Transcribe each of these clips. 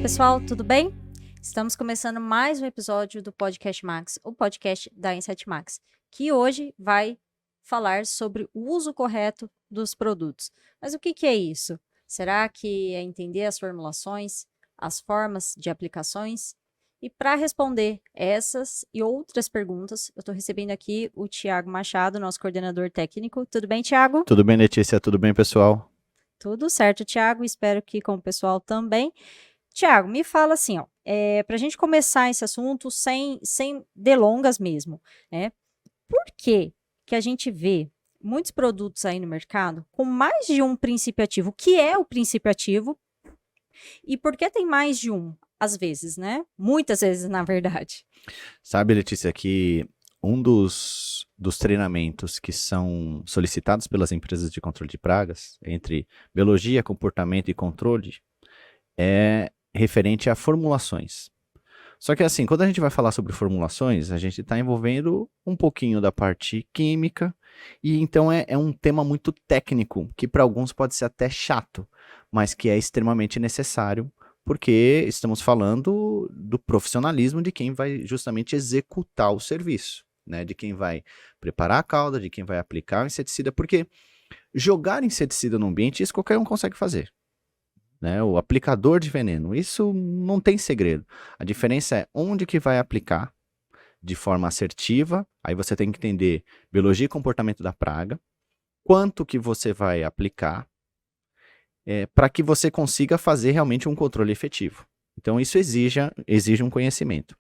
pessoal, tudo bem? Estamos começando mais um episódio do Podcast Max, o podcast da Insight Max, que hoje vai falar sobre o uso correto dos produtos. Mas o que é isso? Será que é entender as formulações, as formas de aplicações? E para responder essas e outras perguntas, eu estou recebendo aqui o Thiago Machado, nosso coordenador técnico. Tudo bem, Thiago? Tudo bem, Letícia? Tudo bem, pessoal? Tudo certo, Thiago. Espero que com o pessoal também. Thiago, me fala assim, ó, para a gente começar esse assunto sem delongas mesmo, né? Por que a gente vê muitos produtos aí no mercado com mais de um princípio ativo? O que é o princípio ativo? E por que tem mais de um? Às vezes, né? Muitas vezes, na verdade. Sabe, Letícia, que um dos treinamentos que são solicitados pelas empresas de controle de pragas, entre biologia, comportamento e controle, é referente a formulações. Só que assim, quando a gente vai falar sobre formulações, a gente está envolvendo um pouquinho da parte química, e então é um tema muito técnico, que para alguns pode ser até chato, mas que é extremamente necessário, porque estamos falando do profissionalismo de quem vai justamente executar o serviço, né? De quem vai preparar a calda, de quem vai aplicar o inseticida, porque jogar inseticida no ambiente, isso qualquer um consegue fazer. Né, o aplicador de veneno, isso não tem segredo. A diferença é onde que vai aplicar de forma assertiva, aí você tem que entender biologia e comportamento da praga, quanto que você vai aplicar, para que você consiga fazer realmente um controle efetivo. Então isso exige um conhecimento.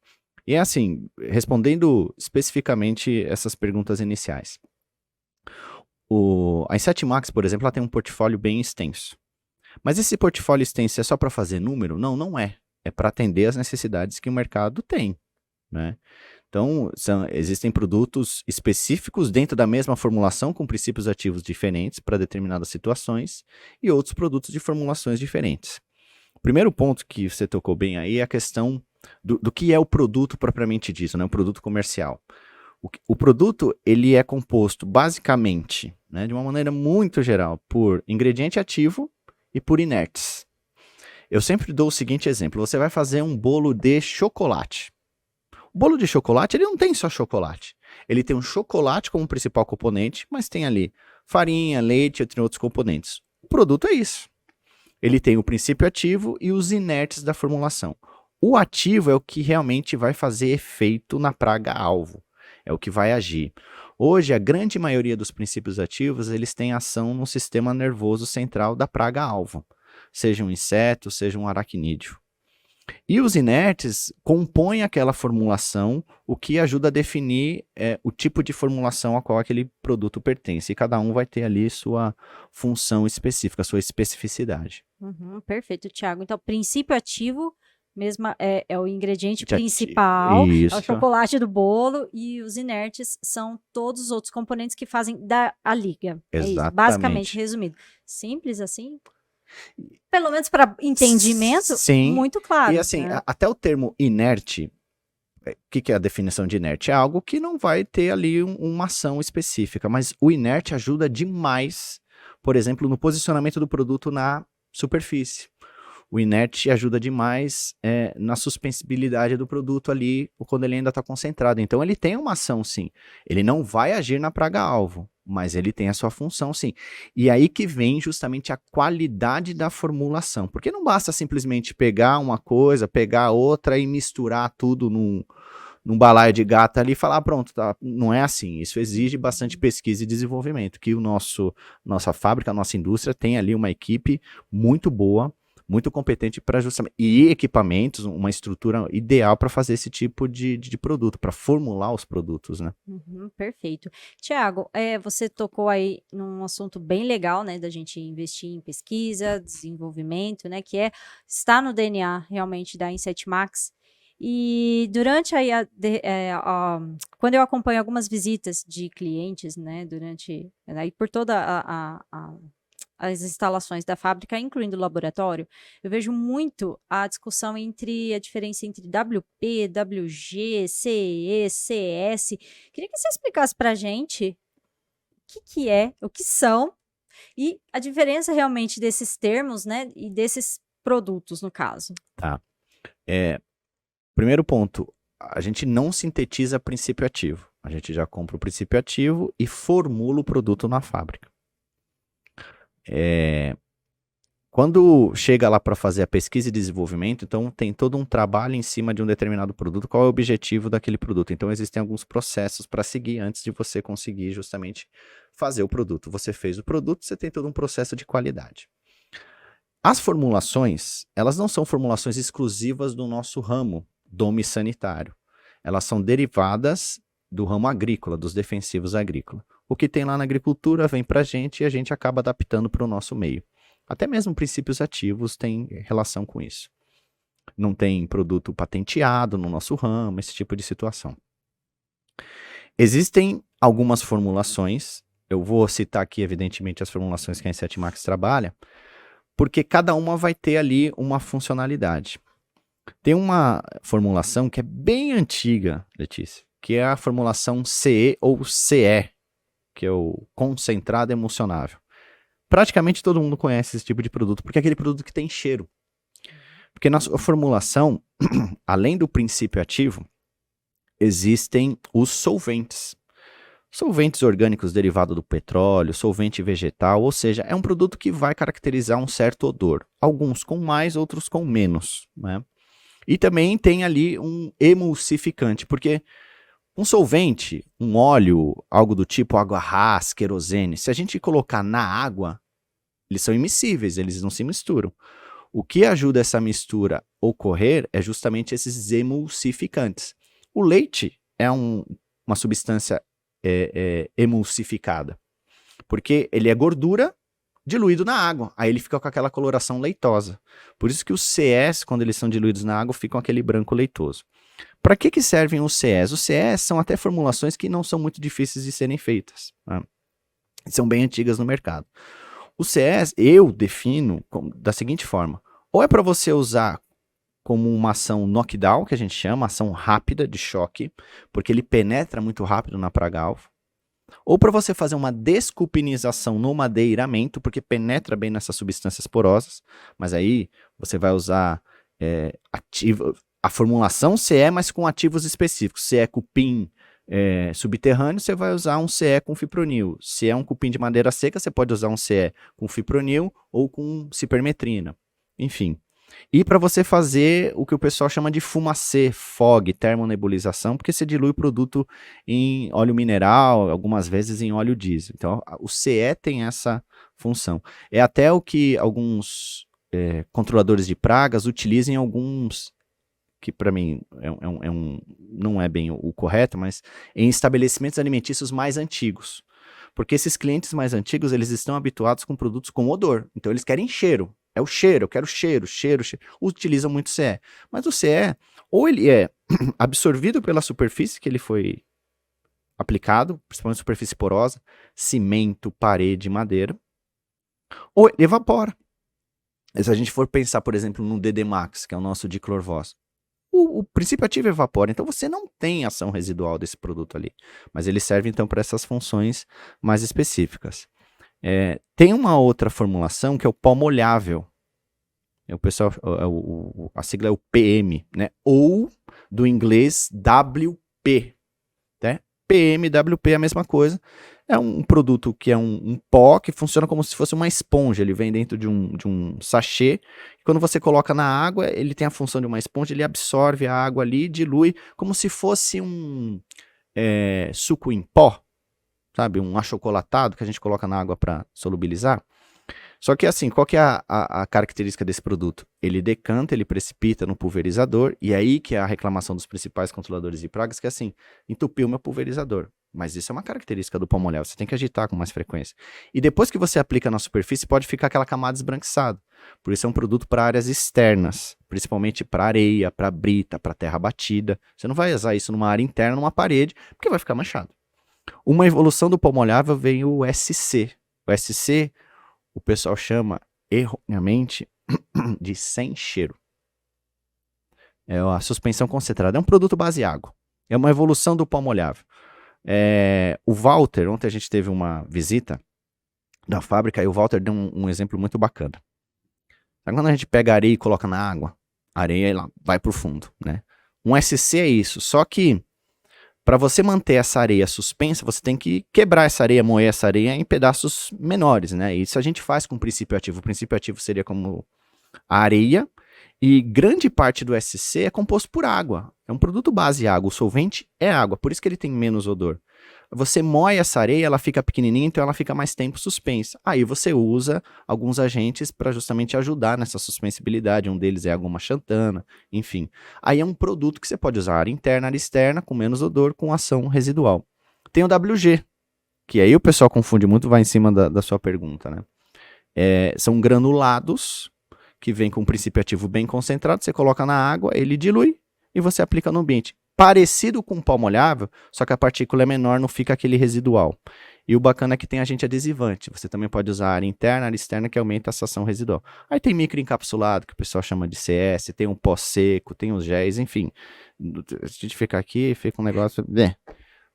E é assim, respondendo especificamente essas perguntas iniciais. A Insight Max, por exemplo, ela tem um portfólio bem extenso. Mas esse portfólio extenso é só para fazer número? Não, não é. É para atender as necessidades que o mercado tem, né? Então, existem produtos específicos dentro da mesma formulação com princípios ativos diferentes para determinadas situações e outros produtos de formulações diferentes. O primeiro ponto que você tocou bem aí é a questão do que é o produto propriamente dito, né? O produto comercial. O produto ele é composto basicamente, né, de uma maneira muito geral, por ingrediente ativo e por inertes. Eu sempre dou o seguinte exemplo: você vai fazer um bolo de chocolate. O bolo de chocolate, ele não tem só chocolate. Ele tem um chocolate como principal componente, mas tem ali farinha, leite, entre outros componentes. O produto é isso. Ele tem o princípio ativo e os inertes da formulação. O ativo é o que realmente vai fazer efeito na praga-alvo. É o que vai agir. Hoje, a grande maioria dos princípios ativos, eles têm ação no sistema nervoso central da praga-alvo. Seja um inseto, seja um aracnídeo. E os inertes compõem aquela formulação, o que ajuda a definir o tipo de formulação a qual aquele produto pertence. E cada um vai ter ali sua função específica, sua especificidade. Perfeito, Thiago. Então, princípio ativo mesmo é o ingrediente principal, Isso. é o chocolate do bolo, e os inertes são todos os outros componentes que fazem a liga. Exatamente. É isso, basicamente resumido. Simples assim? Pelo menos para entendimento, sim, muito claro. E assim, né? até o termo inerte, o que é a definição de inerte? É algo que não vai ter ali uma ação específica, mas o inerte ajuda demais, por exemplo, no posicionamento do produto na superfície. O inerte ajuda demais na suspensibilidade do produto ali, quando ele ainda está concentrado. Então ele tem uma ação sim. Ele não vai agir na praga-alvo, mas ele tem a sua função sim. E aí que vem justamente a qualidade da formulação. Porque não basta simplesmente pegar uma coisa, pegar outra e misturar tudo num balaio de gato ali e falar, pronto, tá. Não é assim. Isso exige bastante pesquisa e desenvolvimento, que nossa fábrica, a nossa indústria tem ali uma equipe muito boa, muito competente para justamente, e equipamentos, uma estrutura ideal para fazer esse tipo de produto, para formular os produtos, né? Perfeito. Tiago, você tocou aí num assunto bem legal, né, da gente investir em pesquisa, desenvolvimento, né, que está no DNA realmente da Insight Max. E durante aí quando eu acompanho algumas visitas de clientes, né, aí por toda as instalações da fábrica, incluindo o laboratório, eu vejo muito a discussão entre a diferença entre WP, WG, CE, CS. Queria que você explicasse para a gente o que são e a diferença realmente desses termos, né, e desses produtos, no caso. Tá. Primeiro ponto, a gente não sintetiza princípio ativo. A gente já compra o princípio ativo e formula o produto na fábrica. Quando chega lá para fazer a pesquisa e desenvolvimento, então tem todo um trabalho em cima de um determinado produto, qual é o objetivo daquele produto. Então existem alguns processos para seguir antes de você conseguir justamente fazer o produto. Você fez o produto, você tem todo um processo de qualidade. As formulações, elas não são formulações exclusivas do nosso ramo dome sanitário. Elas são derivadas do ramo agrícola, dos defensivos agrícolas. O que tem lá na agricultura vem para a gente e a gente acaba adaptando para o nosso meio. Até mesmo princípios ativos têm relação com isso. Não tem produto patenteado no nosso ramo, esse tipo de situação. Existem algumas formulações, eu vou citar aqui, evidentemente, as formulações que a Inset Max trabalha, porque cada uma vai ter ali uma funcionalidade. Tem uma formulação que é bem antiga, Letícia, que é a formulação CE ou CE, que é o concentrado emulsionável. Praticamente todo mundo conhece esse tipo de produto, porque é aquele produto que tem cheiro. Porque na sua formulação, além do princípio ativo, existem os solventes. Solventes orgânicos derivados do petróleo, solvente vegetal, ou seja, é um produto que vai caracterizar um certo odor. Alguns com mais, outros com menos, né? E também tem ali um emulsificante, porque um solvente, um óleo, algo do tipo água rasa, querosene, se a gente colocar na água, eles são immiscíveis, eles não se misturam. O que ajuda essa mistura a ocorrer é justamente esses emulsificantes. O leite é uma substância emulsificada, porque ele é gordura diluído na água, aí ele fica com aquela coloração leitosa. Por isso que os CS, quando eles são diluídos na água, ficam aquele branco leitoso. Para que servem os CS? Os CS são até formulações que não são muito difíceis de serem feitas, né? São bem antigas no mercado. O CS eu defino da seguinte forma: ou é para você usar como uma ação knockdown, que a gente chama, ação rápida de choque, porque ele penetra muito rápido na praga-alvo, ou para você fazer uma desculpinização no madeiramento, porque penetra bem nessas substâncias porosas, mas aí você vai usar a formulação CE, mas com ativos específicos. Se é cupim subterrâneo, você vai usar um CE com fipronil. Se é um cupim de madeira seca, você pode usar um CE com fipronil ou com cipermetrina. Enfim. E para você fazer o que o pessoal chama de fumacê, fog, termonebulização, porque você dilui o produto em óleo mineral, algumas vezes em óleo diesel. Então, o CE tem essa função. É até o que alguns controladores de pragas utilizam em alguns, que para mim não é bem o correto, mas em estabelecimentos alimentícios mais antigos. Porque esses clientes mais antigos, eles estão habituados com produtos com odor. Então, eles querem cheiro. É o cheiro, eu quero cheiro. Utilizam muito CE. Mas o CE, ou ele é absorvido pela superfície que ele foi aplicado, principalmente superfície porosa, cimento, parede, madeira, ou ele evapora. E se a gente for pensar, por exemplo, no DD Max, que é o nosso diclorvós, o princípio ativo evapora, então você não tem ação residual desse produto ali. Mas ele serve então para essas funções mais específicas. Tem uma outra formulação que é o pó molhável. O pessoal, a sigla é o PM, né? Ou do inglês WP. Né? PM, WP é a mesma coisa. É um produto que é um pó que funciona como se fosse uma esponja. Ele vem dentro de um sachê. E quando você coloca na água, ele tem a função de uma esponja. Ele absorve a água ali, dilui, como se fosse um suco em pó. Sabe, um achocolatado que a gente coloca na água para solubilizar. Só que assim, qual que é a característica desse produto? Ele decanta, ele precipita no pulverizador, e aí que é a reclamação dos principais controladores de pragas, que é assim, entupiu meu pulverizador. Mas isso é uma característica do pó molhável, você tem que agitar com mais frequência. E depois que você aplica na superfície, pode ficar aquela camada esbranquiçada. Por isso é um produto para áreas externas, principalmente para areia, para brita, para terra batida. Você não vai usar isso numa área interna, numa parede, porque vai ficar manchado. Uma evolução do pó molhável vem o SC. O SC, o pessoal chama erroneamente de sem cheiro. É a suspensão concentrada. É um produto base água. É uma evolução do pó molhável. O Walter, ontem a gente teve uma visita da fábrica e o Walter deu um exemplo muito bacana. Sabe quando a gente pega areia e coloca na água? A areia ela vai para o fundo, né? Um SC é isso, só que para você manter essa areia suspensa, você tem que quebrar essa areia, moer essa areia em pedaços menores, né? Isso a gente faz com o princípio ativo. O princípio ativo seria como a areia, e grande parte do SC é composto por água. É um produto base água. O solvente é água, por isso que ele tem menos odor. Você moe essa areia, ela fica pequenininha, então ela fica mais tempo suspensa. Aí você usa alguns agentes para justamente ajudar nessa suspensibilidade. Um deles é a goma xantana, enfim. Aí é um produto que você pode usar área interna, área externa, com menos odor, com ação residual. Tem o WG, que aí o pessoal confunde muito, vai em cima da sua pergunta, né? São granulados que vem com um princípio ativo bem concentrado, você coloca na água, ele dilui e você aplica no ambiente. Parecido com pó molhável, só que a partícula é menor, não fica aquele residual. E o bacana é que tem agente adesivante. Você também pode usar área interna, área externa, que aumenta essa ação residual. Aí tem microencapsulado, que o pessoal chama de CS, tem um pó seco, tem os géis, enfim. A gente fica aqui, fica um negócio...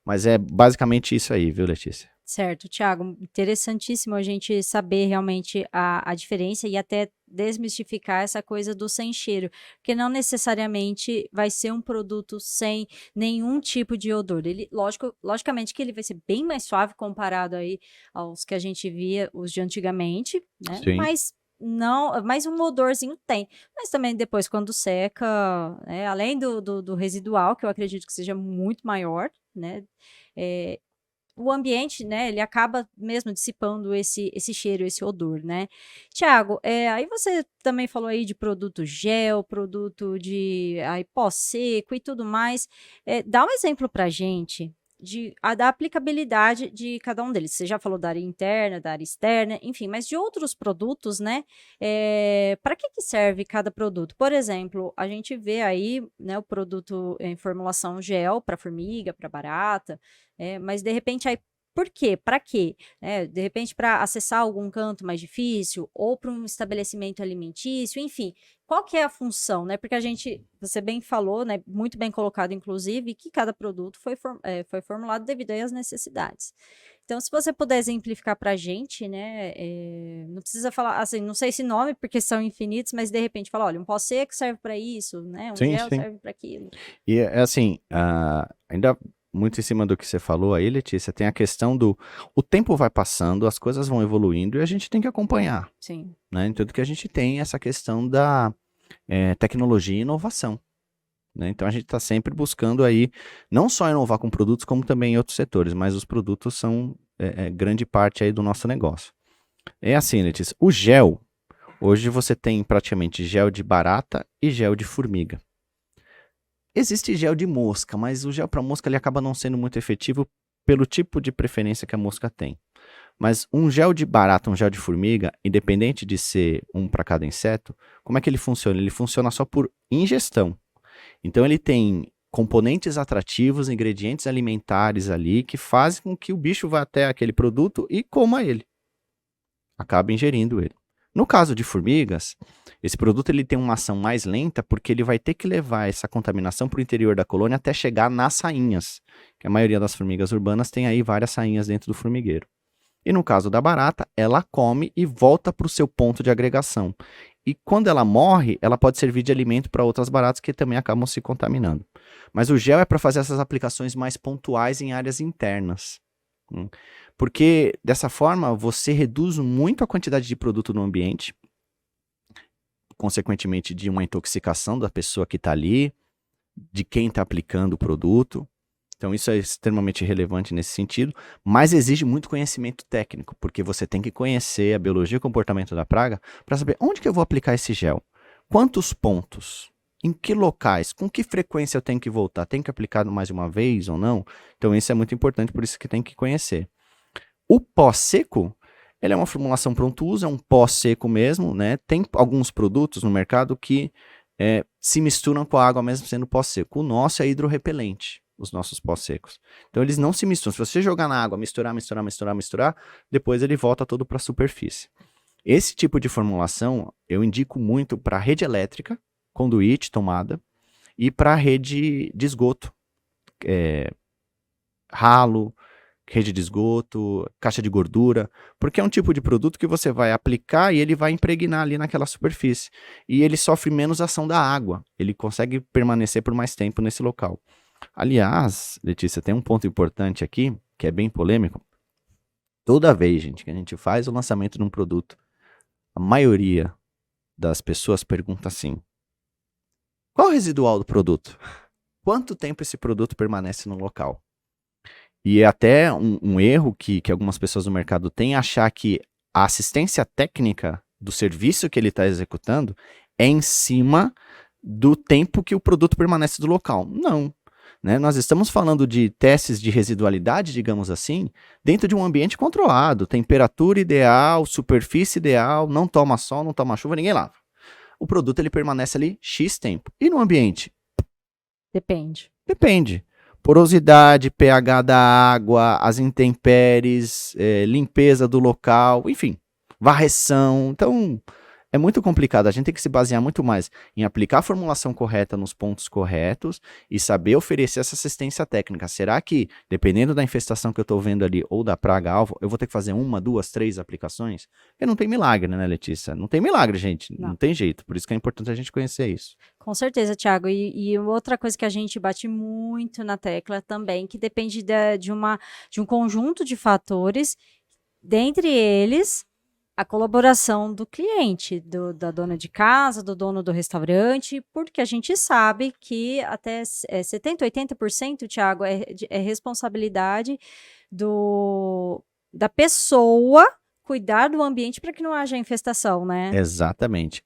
Mas é basicamente isso aí, viu, Letícia? Certo, Thiago, interessantíssimo a gente saber realmente a diferença e até desmistificar essa coisa do sem cheiro, porque não necessariamente vai ser um produto sem nenhum tipo de odor. Ele, logicamente que ele vai ser bem mais suave comparado aí aos que a gente via, os de antigamente, né? Sim. Mas um odorzinho tem. Mas também depois, quando seca, né, além do residual, que eu acredito que seja muito maior, né? É, o ambiente, né, ele acaba mesmo dissipando esse cheiro, esse odor, né. Tiago, aí você também falou aí de produto gel, produto de aí pó seco e tudo mais. Dá um exemplo pra gente da aplicabilidade de cada um deles. Você já falou da área interna, da área externa, enfim, mas de outros produtos, né, pra que serve cada produto? Por exemplo, a gente vê aí, né, o produto em formulação gel para formiga, para barata, mas de repente aí por quê? Para quê? De repente para acessar algum canto mais difícil ou para um estabelecimento alimentício, enfim, qual que é a função, né? Porque você bem falou, né, muito bem colocado inclusive, que cada produto foi formulado devido aí às necessidades. Então, se você puder exemplificar para a gente, né, não precisa falar, assim, não sei esse nome porque são infinitos, mas de repente fala, olha, um pó seco serve para isso, né, um Sim, gel sim. serve para aquilo. E é assim, ainda muito em cima do que você falou aí, Letícia, tem a questão o tempo vai passando, as coisas vão evoluindo e a gente tem que acompanhar, Sim. né? Então, que a gente tem essa questão da tecnologia e inovação, né? Então, a gente está sempre buscando aí, não só inovar com produtos, como também em outros setores, mas os produtos são grande parte aí do nosso negócio. É assim, Letícia, o gel, hoje você tem praticamente gel de barata e gel de formiga. Existe gel de mosca, mas o gel para mosca ele acaba não sendo muito efetivo pelo tipo de preferência que a mosca tem. Mas um gel de barata, um gel de formiga, independente de ser um para cada inseto, como é que ele funciona? Ele funciona só por ingestão. Então ele tem componentes atrativos, ingredientes alimentares ali que fazem com que o bicho vá até aquele produto e coma ele. Acaba ingerindo ele. No caso de formigas, esse produto ele tem uma ação mais lenta porque ele vai ter que levar essa contaminação para o interior da colônia até chegar nas sainhas, que a maioria das formigas urbanas tem aí várias sainhas dentro do formigueiro. E no caso da barata, ela come e volta para o seu ponto de agregação. E quando ela morre, ela pode servir de alimento para outras baratas que também acabam se contaminando. Mas o gel é para fazer essas aplicações mais pontuais em áreas internas. Porque dessa forma você reduz muito a quantidade de produto no ambiente, consequentemente de uma intoxicação da pessoa que está ali, de quem está aplicando o produto. Então isso é extremamente relevante nesse sentido, mas exige muito conhecimento técnico, porque você tem que conhecer a biologia e o comportamento da praga para saber onde que eu vou aplicar esse gel, quantos pontos, em que locais, com que frequência eu tenho que voltar, tem que aplicar mais de uma vez ou não. Então isso é muito importante, por isso que tem que conhecer. O pó seco, ele é uma formulação pronto uso, é um pó seco mesmo, né? Tem alguns produtos no mercado que se misturam com a água mesmo sendo pó seco. O nosso é hidrorrepelente, os nossos pós secos. Então eles não se misturam. Se você jogar na água, misturar, depois ele volta todo para a superfície. Esse tipo de formulação eu indico muito para rede elétrica, conduíte, tomada, e para rede de esgoto, ralo, rede de esgoto, caixa de gordura, porque é um tipo de produto que você vai aplicar e ele vai impregnar ali naquela superfície. E ele sofre menos ação da água, ele consegue permanecer por mais tempo nesse local. Aliás, Letícia, tem um ponto importante aqui, que é bem polêmico. Toda vez, gente, que a gente faz o lançamento de um produto, a maioria das pessoas pergunta assim: qual é o residual do produto? Quanto tempo esse produto permanece no local? E é até um erro que algumas pessoas no mercado têm, achar que a assistência técnica do serviço que ele está executando é em cima do tempo que o produto permanece do local. Não. Né? Nós estamos falando de testes de residualidade, digamos assim, dentro de um ambiente controlado, temperatura ideal, superfície ideal, não toma sol, não toma chuva, ninguém lava. O produto ele permanece ali X tempo. E no ambiente? Depende. Depende. Porosidade, pH da água, as intempéries, limpeza do local, enfim, varreção. Então, é muito complicado. A gente tem que se basear muito mais em aplicar a formulação correta nos pontos corretos e saber oferecer essa assistência técnica. Será que, dependendo da infestação que eu estou vendo ali ou da praga-alvo, eu vou ter que fazer 1, 2, 3 aplicações? Porque não tem milagre, né, Letícia? Não tem milagre, gente. Não tem jeito. Por isso que é importante a gente conhecer isso. Com certeza, Thiago. E outra coisa que a gente bate muito na tecla também, que depende de um conjunto de fatores, dentre eles a colaboração do cliente, da dona de casa, do dono do restaurante, porque a gente sabe que até 70%, 80%, Thiago, é responsabilidade da pessoa cuidar do ambiente para que não haja infestação, né? Exatamente.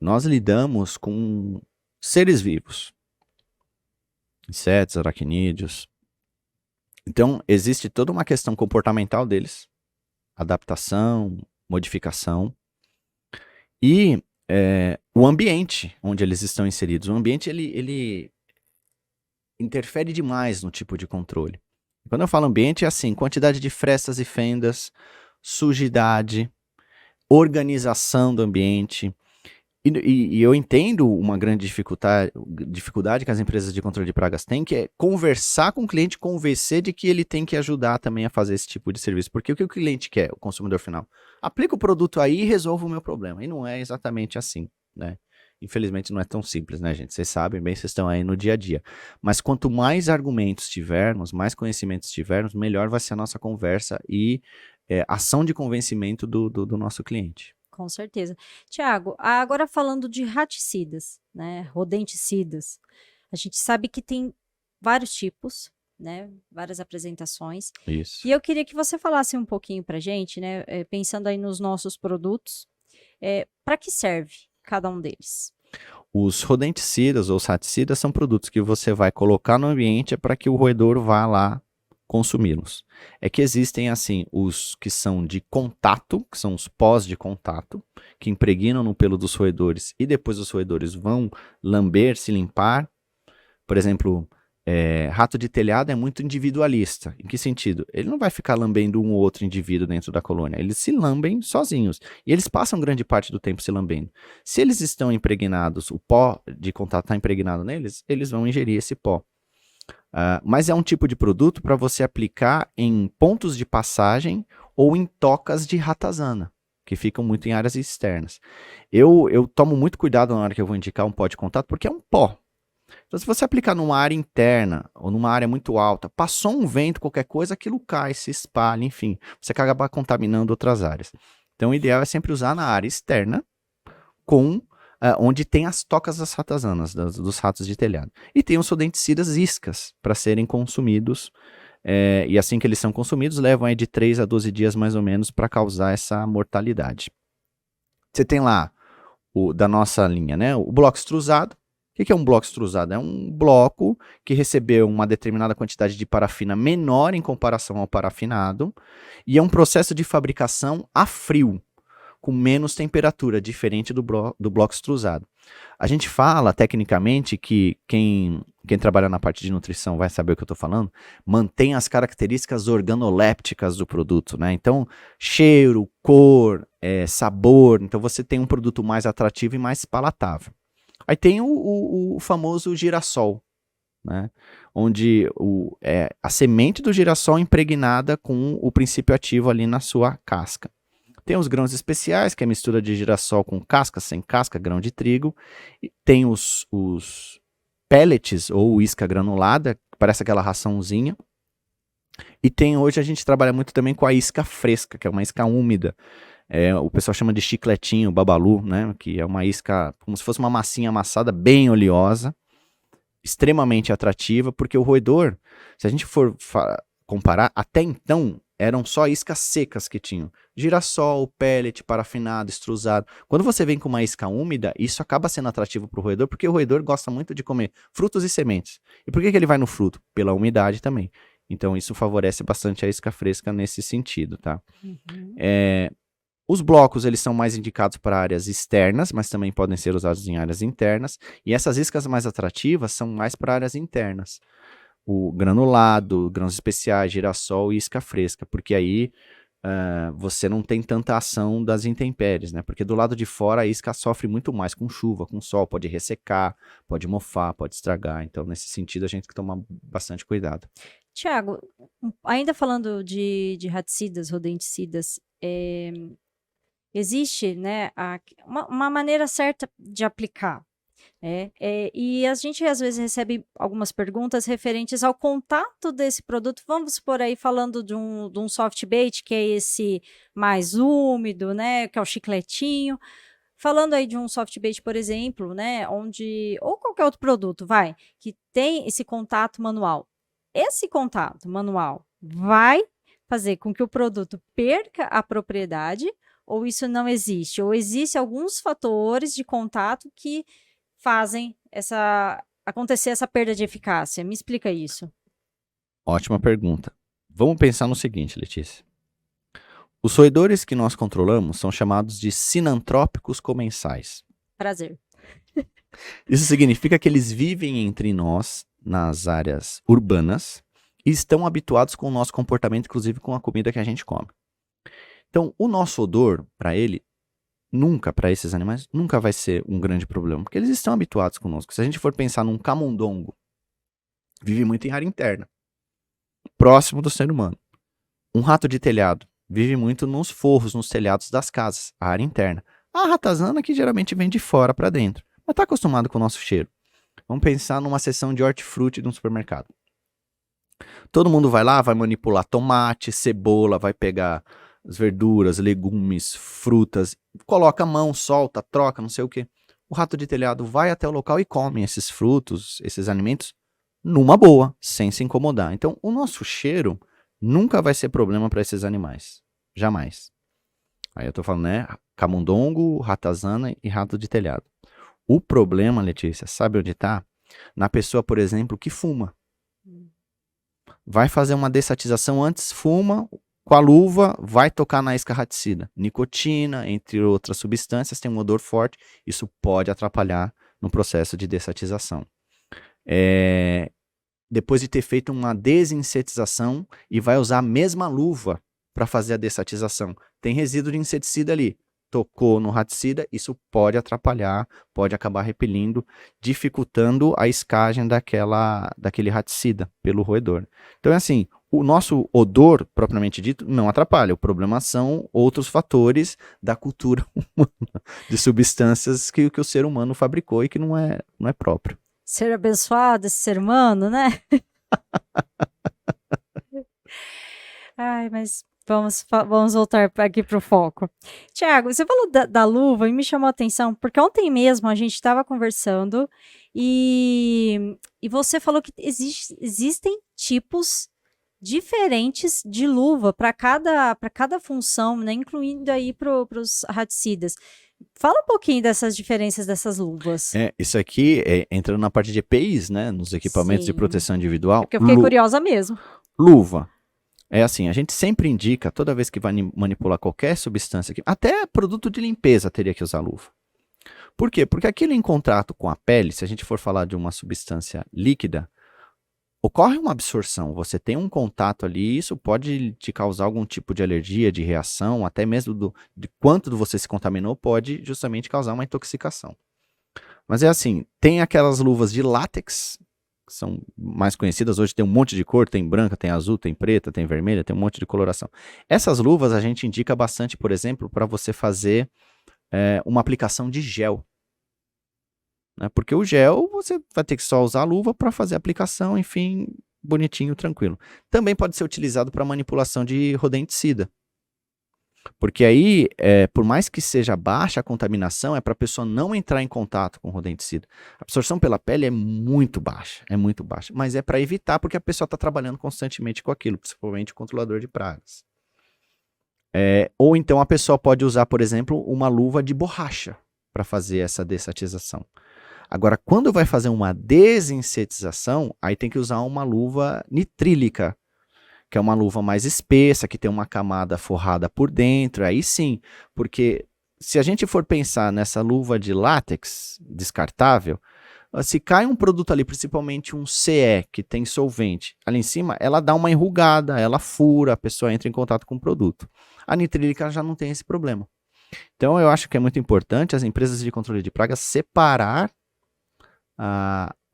Nós lidamos com seres vivos, insetos, aracnídeos. Então, existe toda uma questão comportamental deles, adaptação, modificação, e o ambiente onde eles estão inseridos. O ambiente, ele interfere demais no tipo de controle. Quando eu falo ambiente, é assim, quantidade de frestas e fendas, sujidade, organização do ambiente. E eu entendo uma grande dificuldade que as empresas de controle de pragas têm, que é conversar com o cliente, convencer de que ele tem que ajudar também a fazer esse tipo de serviço. Porque o que o cliente quer, o consumidor final? Aplica o produto aí e resolve o meu problema. E não é exatamente assim, né? Infelizmente não é tão simples, né, gente? Vocês sabem bem, vocês estão aí no dia a dia. Mas quanto mais argumentos tivermos, mais conhecimentos tivermos, melhor vai ser a nossa conversa e ação de convencimento do nosso cliente. Com certeza. Tiago, agora falando de raticidas, né, rodenticidas, a gente sabe que tem vários tipos, né, várias apresentações. Isso. E eu queria que você falasse um pouquinho pra gente, né, pensando aí nos nossos produtos, para que serve cada um deles? Os rodenticidas ou os raticidas são produtos que você vai colocar no ambiente para que o roedor vá lá consumi-los. É que existem, assim, os que são de contato, que são os pós de contato, que impregnam no pelo dos roedores e depois os roedores vão lamber, se limpar. Por exemplo, rato de telhado é muito individualista. Em que sentido? Ele não vai ficar lambendo um ou outro indivíduo dentro da colônia. Eles se lambem sozinhos. E eles passam grande parte do tempo se lambendo. Se eles estão impregnados, o pó de contato está impregnado neles, eles vão ingerir esse pó. Mas é um tipo de produto para você aplicar em pontos de passagem ou em tocas de ratazana, que ficam muito em áreas externas. Eu tomo muito cuidado na hora que eu vou indicar um pó de contato, porque é um pó. Então, se você aplicar numa área interna ou numa área muito alta, passou um vento, qualquer coisa, aquilo cai, se espalha, enfim, você acaba contaminando outras áreas. Então, o ideal é sempre usar na área externa, onde tem as tocas das ratazanas, dos ratos de telhado. E tem os rodenticidas iscas para serem consumidos, e assim que eles são consumidos, levam aí de 3 a 12 dias mais ou menos para causar essa mortalidade. Você tem lá, da nossa linha, né, o bloco extrusado. O que é um bloco extrusado? É um bloco que recebeu uma determinada quantidade de parafina menor em comparação ao parafinado, e é um processo de fabricação a frio, com menos temperatura, diferente do bloco extrusado. A gente fala, tecnicamente, que quem trabalha na parte de nutrição vai saber o que eu estou falando, mantém as características organolépticas do produto, né? Então, cheiro, cor, sabor, então você tem um produto mais atrativo e mais palatável. Aí tem o famoso girassol, né? Onde a semente do girassol impregnada com o princípio ativo ali na sua casca. Tem os grãos especiais, que é a mistura de girassol com casca, sem casca, grão de trigo. E tem os pellets, ou isca granulada, que parece aquela raçãozinha. E hoje a gente trabalha muito também com a isca fresca, que é uma isca úmida. O pessoal chama de chicletinho, babalu, né? Que é uma isca como se fosse uma massinha amassada bem oleosa, extremamente atrativa, porque o roedor, se a gente for comparar, até então eram só iscas secas que tinham. Girassol, pellet, parafinado, extrusado. Quando você vem com uma isca úmida, isso acaba sendo atrativo para o roedor, porque o roedor gosta muito de comer frutos e sementes. E por que ele vai no fruto? Pela umidade também. Então isso favorece bastante a isca fresca nesse sentido, tá? Uhum. Os blocos, eles são mais indicados para áreas externas, mas também podem ser usados em áreas internas. E essas iscas mais atrativas são mais para áreas internas. O granulado, grãos especiais, girassol e isca fresca, porque aí você não tem tanta ação das intempéries, né? Porque do lado de fora a isca sofre muito mais com chuva, com sol, pode ressecar, pode mofar, pode estragar. Então, nesse sentido, a gente tem que tomar bastante cuidado. Tiago, ainda falando de raticidas, rodenticidas, existe, né, uma maneira certa de aplicar. E a gente às vezes recebe algumas perguntas referentes ao contato desse produto. Vamos por aí falando de um soft bait, que é esse mais úmido, né, que é o chicletinho. Falando aí de um soft bait, por exemplo, né, ou qualquer outro produto, que tem esse contato manual. Esse contato manual vai fazer com que o produto perca a propriedade, ou isso não existe? Ou existem alguns fatores de contato que fazem acontecer essa perda de eficácia? Me explica isso. Ótima pergunta. Vamos pensar no seguinte, Letícia. Os roedores que nós controlamos são chamados de sinantrópicos comensais. Prazer. Isso significa que eles vivem entre nós, nas áreas urbanas, e estão habituados com o nosso comportamento, inclusive com a comida que a gente come. Então, o nosso odor, para esses animais, nunca vai ser um grande problema, porque eles estão habituados conosco. Se a gente for pensar num camundongo, vive muito em área interna, próximo do ser humano. Um rato de telhado vive muito nos forros, nos telhados das casas, a área interna. A ratazana que geralmente vem de fora para dentro, mas está acostumado com o nosso cheiro. Vamos pensar numa seção de hortifruti de um supermercado. Todo mundo vai lá, vai manipular tomate, cebola, vai pegar as verduras, legumes, frutas, coloca a mão, solta, troca, não sei o quê. O rato de telhado vai até o local e come esses frutos, esses alimentos, numa boa, sem se incomodar. Então, o nosso cheiro nunca vai ser problema para esses animais. Jamais. Aí eu tô falando, né? Camundongo, ratazana e rato de telhado. O problema, Letícia, sabe onde tá? Na pessoa, por exemplo, que fuma. Vai fazer uma dessatização antes, fuma, com a luva, vai tocar na isca raticida. Nicotina, entre outras substâncias, tem um odor forte. Isso pode atrapalhar no processo de dessatização. Depois de ter feito uma desinsetização e vai usar a mesma luva para fazer a dessatização. Tem resíduo de inseticida ali. Tocou no raticida, isso pode atrapalhar, pode acabar repelindo, dificultando a escagem daquele raticida pelo roedor. Então é assim, o nosso odor, propriamente dito, não atrapalha. O problema são outros fatores da cultura humana, de substâncias que o ser humano fabricou e que não é próprio. Ser abençoado esse ser humano, né? Ai, mas vamos voltar aqui para o foco. Tiago, você falou da luva e me chamou a atenção, porque ontem mesmo a gente estava conversando e você falou que existem tipos diferentes de luva para cada função, né? Incluindo aí para os raticidas. Fala um pouquinho dessas diferenças dessas luvas. Isso aqui entrando na parte de EPIs, né? Nos equipamentos de proteção individual. Porque eu fiquei curiosa mesmo. Luva. É assim, a gente sempre indica, toda vez que vai manipular qualquer substância, até produto de limpeza teria que usar luva. Por quê? Porque aquilo em contato com a pele, se a gente for falar de uma substância líquida, ocorre uma absorção, você tem um contato ali, isso pode te causar algum tipo de alergia, de reação, até mesmo de quanto você se contaminou, pode justamente causar uma intoxicação. Mas é assim, tem aquelas luvas de látex, que são mais conhecidas. Hoje tem um monte de cor, tem branca, tem azul, tem preta, tem vermelha, tem um monte de coloração. Essas luvas a gente indica bastante, por exemplo, para você fazer uma aplicação de gel. Né? Porque o gel, você vai ter que só usar a luva para fazer a aplicação, enfim, bonitinho, tranquilo. Também pode ser utilizado para manipulação de rodenticida. Porque aí, por mais que seja baixa a contaminação, é para a pessoa não entrar em contato com o rodenticida. A absorção pela pele é muito baixa, mas é para evitar, porque a pessoa está trabalhando constantemente com aquilo, principalmente o controlador de pragas. Ou então a pessoa pode usar, por exemplo, uma luva de borracha para fazer essa dessatização. Agora, quando vai fazer uma desinsetização, aí tem que usar uma luva nitrílica, que é uma luva mais espessa, que tem uma camada forrada por dentro, aí sim, porque se a gente for pensar nessa luva de látex descartável, se cai um produto ali, principalmente um CE, que tem solvente, ali em cima, ela dá uma enrugada, ela fura, a pessoa entra em contato com o produto. A nitrílica já não tem esse problema. Então, eu acho que é muito importante as empresas de controle de pragas separar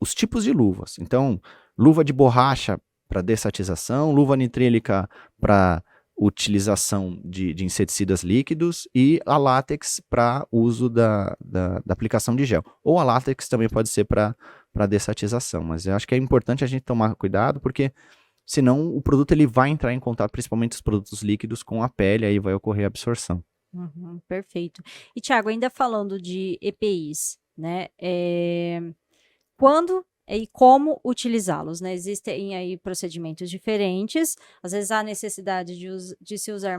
os tipos de luvas. Então, luva de borracha para dessatização, luva nitrílica para utilização de inseticidas líquidos e a látex para uso da aplicação de gel. Ou a látex também pode ser para dessatização, mas eu acho que é importante a gente tomar cuidado, porque senão o produto ele vai entrar em contato, principalmente os produtos líquidos, com a pele, aí vai ocorrer a absorção. Perfeito. E, Thiago, ainda falando de EPIs, né? Quando e como utilizá-los, né? Existem aí procedimentos diferentes, às vezes há necessidade de se usar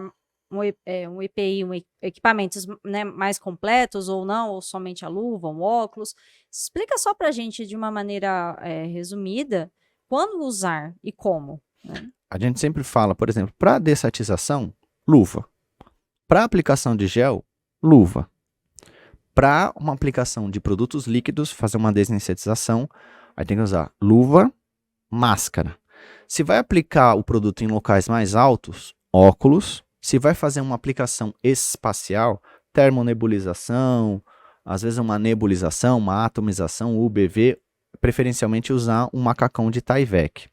um EPI, equipamentos, né, mais completos ou não, ou somente a luva, um óculos. Explica só para a gente de uma maneira resumida, quando usar e como. Né? A gente sempre fala, por exemplo, para dessatização, luva. Para aplicação de gel, luva. Para uma aplicação de produtos líquidos, fazer uma desinsetização, aí tem que usar luva, máscara. Se vai aplicar o produto em locais mais altos, óculos. Se vai fazer uma aplicação espacial, termonebulização, às vezes uma nebulização, uma atomização, UBV, preferencialmente usar um macacão de Tyvek.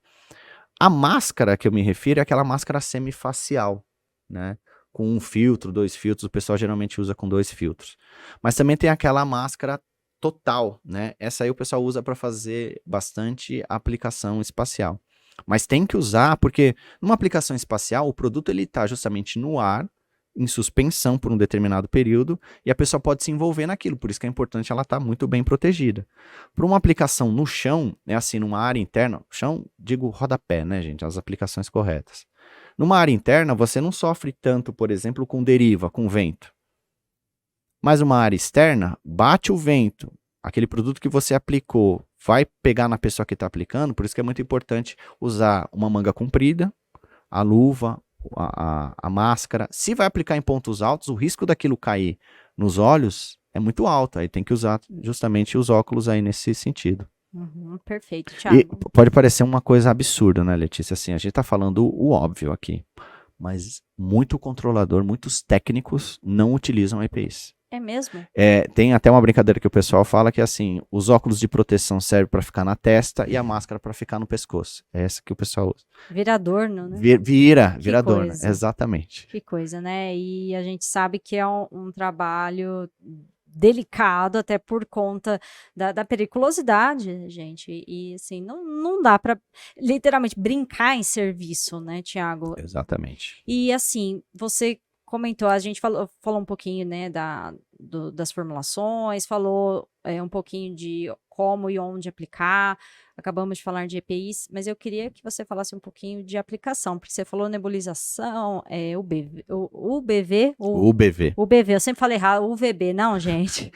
A máscara que eu me refiro é aquela máscara semifacial, né? Com um filtro, 2 filtros, o pessoal geralmente usa com 2 filtros. Mas também tem aquela máscara total, né? Essa aí o pessoal usa para fazer bastante aplicação espacial. Mas tem que usar, porque numa aplicação espacial, o produto ele está justamente no ar, em suspensão por um determinado período, e a pessoa pode se envolver naquilo, por isso que é importante ela estar muito bem protegida. Para uma aplicação no chão, assim, numa área interna, chão, digo rodapé, né, gente, as aplicações corretas. Numa área interna, você não sofre tanto, por exemplo, com deriva, com vento. Mas uma área externa, bate o vento, aquele produto que você aplicou vai pegar na pessoa que está aplicando, por isso que é muito importante usar uma manga comprida, a luva, a máscara. Se vai aplicar em pontos altos, o risco daquilo cair nos olhos é muito alto, aí tem que usar justamente os óculos aí nesse sentido. Perfeito, Thiago. E pode parecer uma coisa absurda, né, Letícia? Assim, a gente está falando o óbvio aqui, mas muito controlador, muitos técnicos não utilizam EPIs. É mesmo? Tem até uma brincadeira que o pessoal fala que assim, os óculos de proteção servem para ficar na testa e a máscara para ficar no pescoço. É essa que o pessoal usa. Vira adorno, né? Vira adorno, exatamente. Que coisa, né? E a gente sabe que é um trabalho delicado, até por conta da periculosidade, gente. E assim, não dá para literalmente brincar em serviço, né, Thiago? Exatamente. E assim, você comentou, a gente falou um pouquinho, né, das formulações, falou um pouquinho de como e onde aplicar, acabamos de falar de EPIs, mas eu queria que você falasse um pouquinho de aplicação, porque você falou nebulização, UBV, eu sempre falei errado, UVB, não, gente.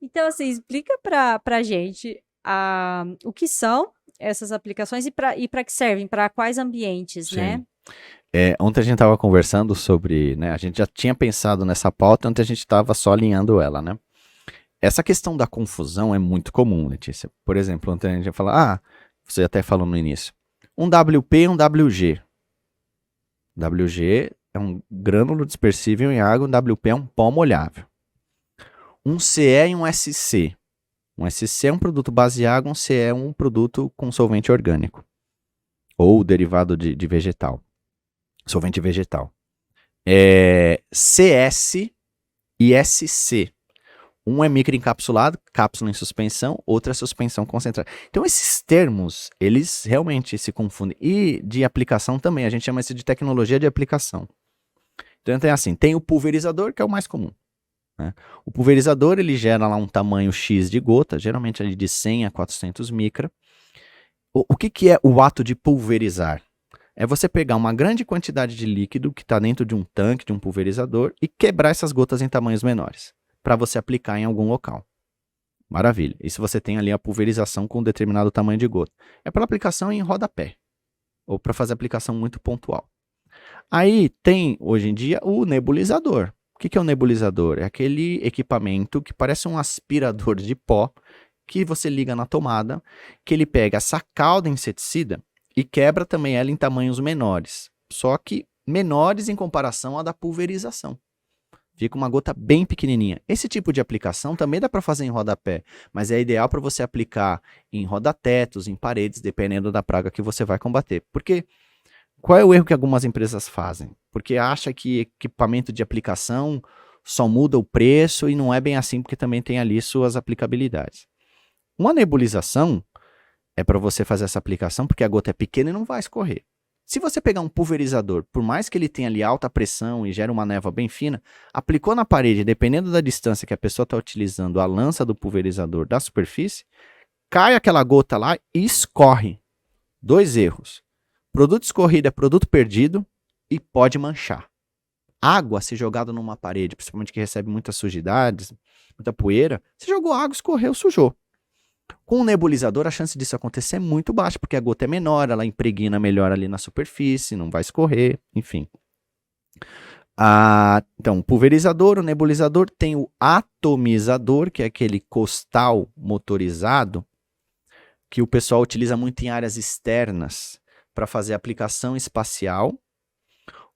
Então, assim, explica pra gente o que são essas aplicações e para que servem, para quais ambientes, Sim. né? Ontem a gente estava conversando sobre, né, a gente já tinha pensado nessa pauta, ontem a gente estava só alinhando ela, né? Essa questão da confusão é muito comum, Letícia. Por exemplo, ontem a gente ia falar, você até falou no início, um WP e um WG. WG é um grânulo dispersível em água, um WP é um pó molhável. Um CE e um SC. Um SC é um produto base água, um CE é um produto com solvente orgânico. Ou derivado de vegetal. Solvente vegetal. CS e SC. Um é microencapsulado, cápsula em suspensão, outra é suspensão concentrada. Então esses termos, eles realmente se confundem. E de aplicação também, a gente chama isso de tecnologia de aplicação. Então tem assim, tem o pulverizador, que é o mais comum. Né? O pulverizador, ele gera lá um tamanho X de gota, geralmente ali de 100 a 400 micra. O que é o ato de pulverizar? É você pegar uma grande quantidade de líquido que está dentro de um tanque, de um pulverizador, e quebrar essas gotas em tamanhos menores, para você aplicar em algum local. Maravilha. E se você tem ali a pulverização com um determinado tamanho de gota? É para aplicação em rodapé, ou para fazer aplicação muito pontual. Aí tem, hoje em dia, o nebulizador. O que é o nebulizador? É aquele equipamento que parece um aspirador de pó, que você liga na tomada, que ele pega essa cauda inseticida e quebra também ela em tamanhos menores, só que menores em comparação à da pulverização. Fica uma gota bem pequenininha. Esse tipo de aplicação também dá para fazer em rodapé, mas é ideal para você aplicar em rodatetos, em paredes, dependendo da praga que você vai combater. Porque qual é o erro que algumas empresas fazem? Porque acha que equipamento de aplicação só muda o preço e não é bem assim, porque também tem ali suas aplicabilidades. Uma nebulização é para você fazer essa aplicação porque a gota é pequena e não vai escorrer. Se você pegar um pulverizador, por mais que ele tenha ali alta pressão e gere uma névoa bem fina, aplicou na parede, dependendo da distância que a pessoa está utilizando a lança do pulverizador da superfície, cai aquela gota lá e escorre. 2 erros. Produto escorrido é produto perdido e pode manchar. Água, se jogada numa parede, principalmente que recebe muitas sujidades, muita poeira, você jogou água, escorreu, sujou. Com o nebulizador, a chance disso acontecer é muito baixa, porque a gota é menor, ela impregna melhor ali na superfície, não vai escorrer, enfim. Então, o pulverizador, o nebulizador, tem o atomizador, que é aquele costal motorizado, que o pessoal utiliza muito em áreas externas, para fazer aplicação espacial,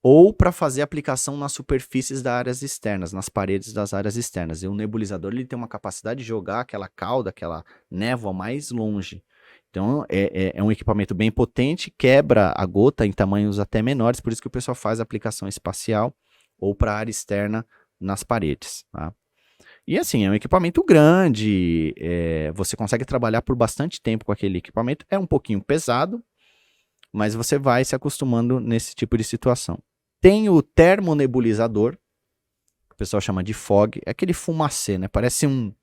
ou para fazer aplicação nas superfícies das áreas externas, nas paredes das áreas externas. E o nebulizador ele tem uma capacidade de jogar aquela cauda, aquela névoa mais longe. Então é um equipamento bem potente, quebra a gota em tamanhos até menores, por isso que o pessoal faz aplicação espacial ou para área externa nas paredes. Tá? E assim, é um equipamento grande, você consegue trabalhar por bastante tempo com aquele equipamento, é um pouquinho pesado, mas você vai se acostumando nesse tipo de situação. Tem o termonebulizador, que o pessoal chama de fog, é aquele fumacê, né? Parece um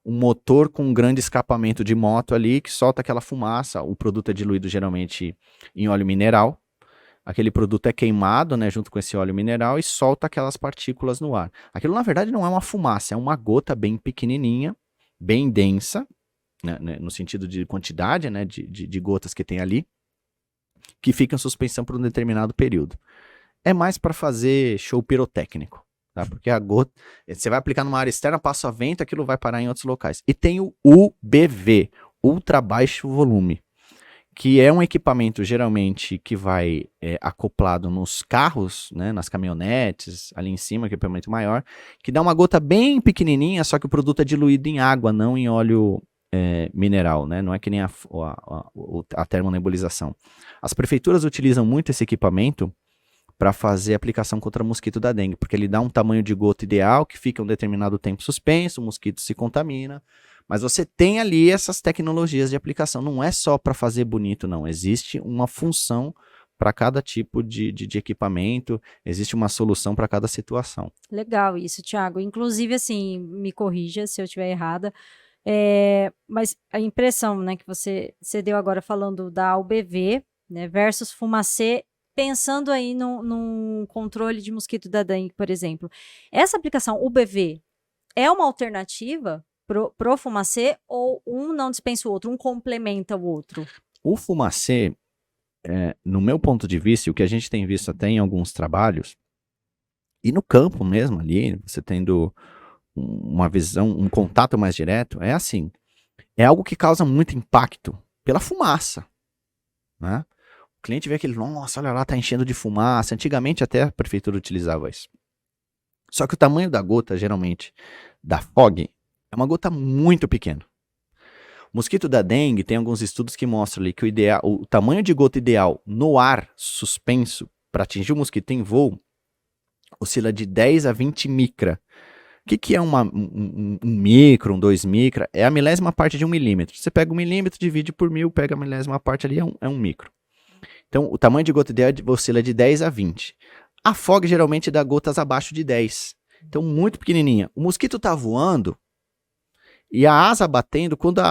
motor com um grande escapamento de moto ali, que solta aquela fumaça. O produto é diluído geralmente em óleo mineral. Aquele produto é queimado, né, junto com esse óleo mineral e solta aquelas partículas no ar. Aquilo, na verdade, não é uma fumaça, é uma gota bem pequenininha, bem densa, né, no sentido de quantidade, né, de gotas que tem ali, que fica em suspensão por um determinado período. É mais para fazer show pirotécnico, tá? Porque a gota, você vai aplicar numa área externa, passa vento, aquilo vai parar em outros locais. E tem o UBV, ultra baixo volume, que é um equipamento geralmente que vai acoplado nos carros, né, nas caminhonetes, ali em cima, equipamento maior, que dá uma gota bem pequenininha, só que o produto é diluído em água, não em óleo mineral, né? Não é que nem a termonebulização. As prefeituras utilizam muito esse equipamento para fazer aplicação contra o mosquito da dengue, porque ele dá um tamanho de gota ideal, que fica um determinado tempo suspenso, o mosquito se contamina, mas você tem ali essas tecnologias de aplicação, não é só para fazer bonito, não, existe uma função para cada tipo de equipamento, existe uma solução para cada situação. Legal isso, Thiago. Inclusive, assim, me corrija se eu estiver errada, mas a impressão, né, que você deu agora falando da UBV, né, versus fumacê, pensando aí num controle de mosquito da dengue, por exemplo. Essa aplicação UBV é uma alternativa pro fumacê ou um não dispensa o outro, um complementa o outro? O fumacê, no meu ponto de vista, e o que a gente tem visto até em alguns trabalhos, e no campo mesmo ali, você tendo uma visão, um contato mais direto, é assim, é algo que causa muito impacto pela fumaça, né? O cliente vê aquele, nossa, olha lá, tá enchendo de fumaça. Antigamente até a prefeitura utilizava isso. Só que o tamanho da gota, geralmente, da fog, é uma gota muito pequena. Mosquito da dengue, tem alguns estudos que mostram ali que o tamanho de gota ideal no ar suspenso para atingir o mosquito em voo oscila de 10 a 20 micra. O que é um micro, 2 micra? É a milésima parte de 1 milímetro. Você pega 1 milímetro, divide por 1000, pega a milésima parte ali, é um micro. Então, o tamanho de gota ideal oscila de 10 a 20. A fog geralmente dá gotas abaixo de 10. Então, muito pequenininha. O mosquito está voando e a asa batendo, quando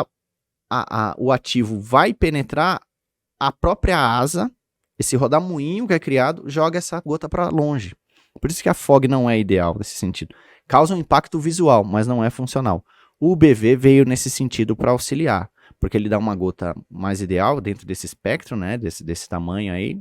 o ativo vai penetrar, a própria asa, esse rodamuinho que é criado, joga essa gota para longe. Por isso que a fog não é ideal nesse sentido. Causa um impacto visual, mas não é funcional. O UBV veio nesse sentido para auxiliar, porque ele dá uma gota mais ideal dentro desse espectro, né, desse tamanho aí,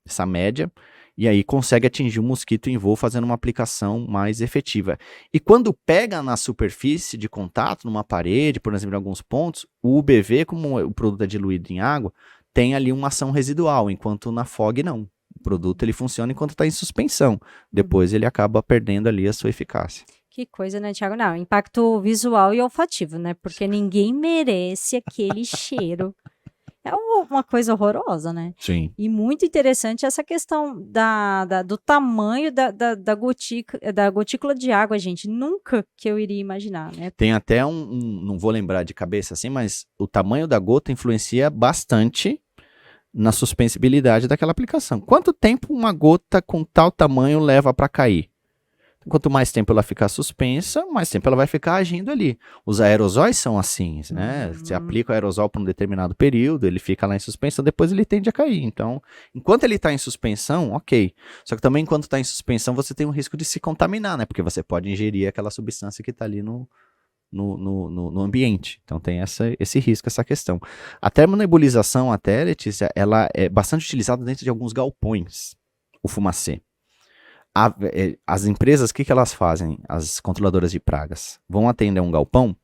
essa média, e aí consegue atingir o mosquito em voo fazendo uma aplicação mais efetiva. E quando pega na superfície de contato, numa parede, por exemplo, em alguns pontos, o UBV, como o produto é diluído em água, tem ali uma ação residual, enquanto na fog não. O produto ele funciona enquanto está em suspensão. Depois ele acaba perdendo ali a sua eficácia. Que coisa, né, Thiago? Não, impacto visual e olfativo, né? Porque ninguém merece aquele cheiro. É uma coisa horrorosa, né? Sim. E muito interessante essa questão do tamanho da gotícula de água, gente. Nunca que eu iria imaginar, né? Tem até não vou lembrar de cabeça assim, mas o tamanho da gota influencia bastante na suspensibilidade daquela aplicação. Quanto tempo uma gota com tal tamanho leva para cair? Quanto mais tempo ela ficar suspensa, mais tempo ela vai ficar agindo ali. Os aerosóis são assim, né? Você aplica o aerosol por um determinado período, ele fica lá em suspensão, depois ele tende a cair. Então, enquanto ele está em suspensão, ok. Só que também enquanto está em suspensão, você tem um risco de se contaminar, né? Porque você pode ingerir aquela substância que está ali no ambiente. Então tem esse risco, essa questão. A termonebulização, até, Letícia, ela é bastante utilizada dentro de alguns galpões, o fumacê. As empresas, o que elas fazem? As controladoras de pragas vão atender um galpão,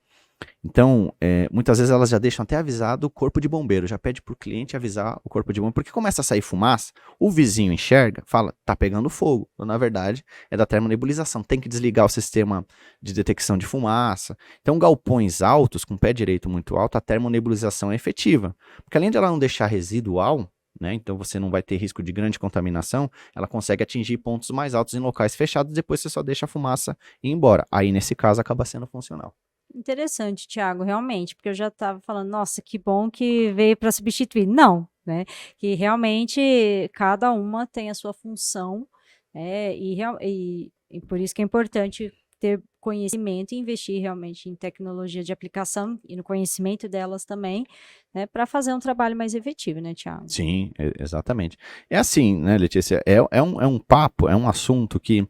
então muitas vezes elas já deixam até avisado o corpo de bombeiro, já pede para o cliente avisar o corpo de bombeiro, porque começa a sair fumaça, o vizinho enxerga, fala, tá pegando fogo. Então, na verdade, é da termonebulização, tem que desligar o sistema de detecção de fumaça. Então, galpões altos, com pé direito muito alto, a termonebulização é efetiva, porque além de ela não deixar residual, né, então você não vai ter risco de grande contaminação, ela consegue atingir pontos mais altos em locais fechados, depois você só deixa a fumaça ir embora. Aí, nesse caso, acaba sendo funcional. Interessante, Thiago, realmente, porque eu já estava falando, nossa, que bom que veio para substituir. Não, né? Que realmente cada uma tem a sua função, e por isso que é importante ter conhecimento e investir realmente em tecnologia de aplicação e no conhecimento delas também, né, para fazer um trabalho mais efetivo, né, Thiago? Sim, exatamente. É assim, né, Letícia, é um papo, é um assunto que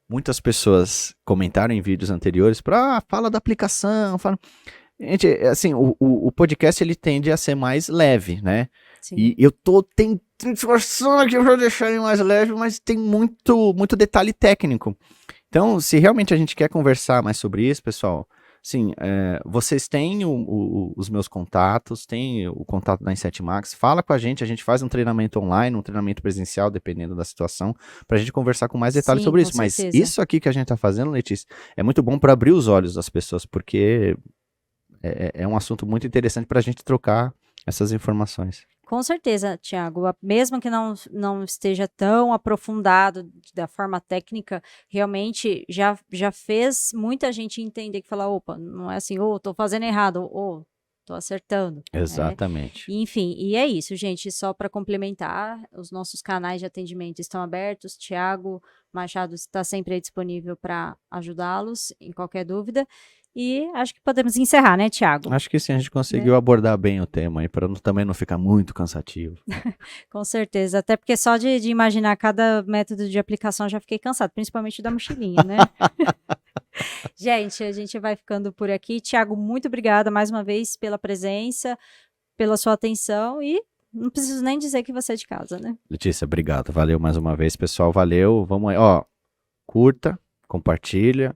muitas pessoas comentaram em vídeos anteriores para fala da aplicação, fala... Gente, assim, o podcast ele tende a ser mais leve, né? Sim. E eu tô esforçando aqui para deixar ele mais leve, mas tem muito detalhe técnico. Então, se realmente a gente quer conversar mais sobre isso, pessoal, sim, vocês têm os meus contatos, têm o contato da Inset Max, fala com a gente faz um treinamento online, um treinamento presencial, dependendo da situação, pra gente conversar com mais detalhes sobre isso. Mas isso aqui que a gente tá fazendo, Letícia, é muito bom para abrir os olhos das pessoas, porque é um assunto muito interessante pra gente trocar essas informações. Com certeza, Thiago, mesmo que não esteja tão aprofundado da forma técnica, realmente já fez muita gente entender que fala, opa, não é assim, tô fazendo errado, tô acertando. Exatamente. Né? Enfim, e é isso, gente, só para complementar, os nossos canais de atendimento estão abertos, Thiago Machado está sempre disponível para ajudá-los em qualquer dúvida. E acho que podemos encerrar, né, Thiago? Acho que sim, a gente conseguiu abordar bem o tema aí, para também não ficar muito cansativo. Com certeza, até porque só de imaginar cada método de aplicação já fiquei cansado, principalmente da mochilinha, né? Gente, a gente vai ficando por aqui. Thiago, muito obrigada mais uma vez pela presença, pela sua atenção e não preciso nem dizer que você é de casa, né? Letícia, obrigado. Valeu mais uma vez, pessoal. Valeu. Vamos aí. Curta, compartilha.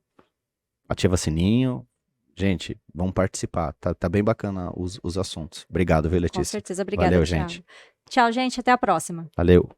Ativa sininho. Gente, vamos participar. Tá bem bacana os assuntos. Obrigado, viu, Letícia? Com certeza, obrigada. Valeu, Thiago. gente. Tchau, gente. Até a próxima. Valeu.